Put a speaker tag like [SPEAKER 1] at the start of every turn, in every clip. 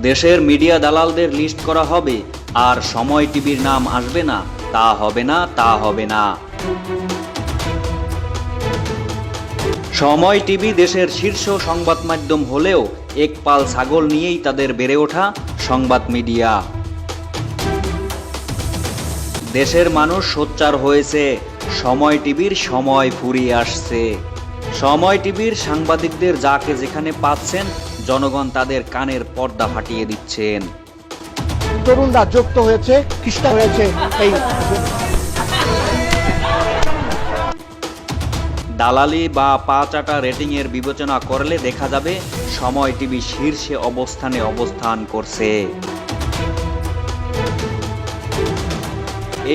[SPEAKER 1] দেশের মিডিয়া দালালদের লিস্ট করা হবে আর সময় টিভির নাম আসবে না, তা হবে না, তা হবে না। সময় টিভি দেশের শীর্ষ সংবাদ মাধ্যম হলেও এক পাল ছাগল নিয়েই তাদের বেড়ে ওঠা সংবাদ মিডিয়া। দেশের মানুষ সোচ্চার হয়েছে, সময় টিভির সময় ফুরিয়ে আসছে। সময় টিভির সাংবাদিকদের যাকে যেখানে পাচ্ছেন, জনগণ তাদের কানের পর্দা ফাটিয়ে দিচ্ছেন।
[SPEAKER 2] তরুণরা যুক্ত হয়েছে, খ্রিস্টান হয়েছে। এই
[SPEAKER 1] দালালি বা পা চাটা রেটিং এর বিবেচনা করলে দেখা যাবে সময় টিভি শীর্ষে অবস্থানে অবস্থান করছে।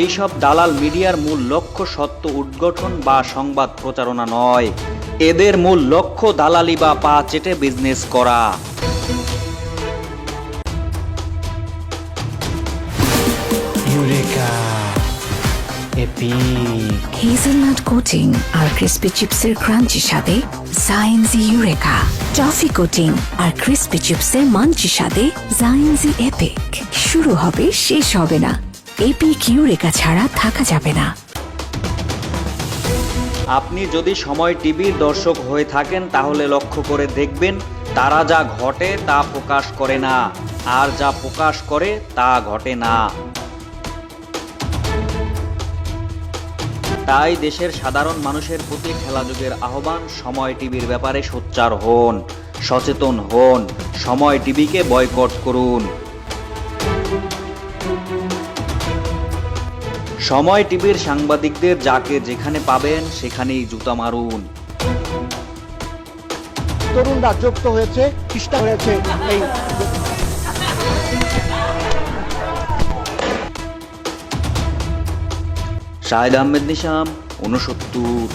[SPEAKER 1] এইসব দালাল মিডিয়ার মূল লক্ষ্য সত্য উদ্ঘাটন বা সংবাদ প্রচারণা নয়, এদের মূল লক্ষ্য দালালি বা পা চেটে বিজনেস করা।
[SPEAKER 3] ইউরেকা এপিক
[SPEAKER 4] হেজেলনাট কোটিং আর ক্রিসপি চিপসের ক্রাঞ্চি স্বাদে জায়েন্জি ইউরেকা, টফি কোটিং আর ক্রিসপি চিপসের মাঞ্চি স্বাদে জায়েন্জি এপিক। শুরু হবে, শেষ হবে না। এপিক ইউরেকা ছাড়া থাকা যাবে না।
[SPEAKER 1] আপনি যদি সময় টিভির দর্শক হয়ে থাকেন তাহলে লক্ষ্য করে দেখবেন, তারা যা ঘটে তা প্রকাশ করে না, আর যা প্রকাশ করে তা ঘটে না। তাই দেশের সাধারণ মানুষের প্রতি খেলাযোগের আহ্বান, সময় টিভির ব্যাপারে সোচ্চার হন, সচেতন হন, সময় টিভিকে বয়কট করুন। সময় টিভির সাংবাদিকদের যাকে যেখানে পাবেন সেখানেই জুতা মারুন।
[SPEAKER 2] তরুণরা যুক্ত হয়েছে, খ্রিস্টান হয়েছে। এই
[SPEAKER 1] শাহেদ আহমেদ নিশাম, 69।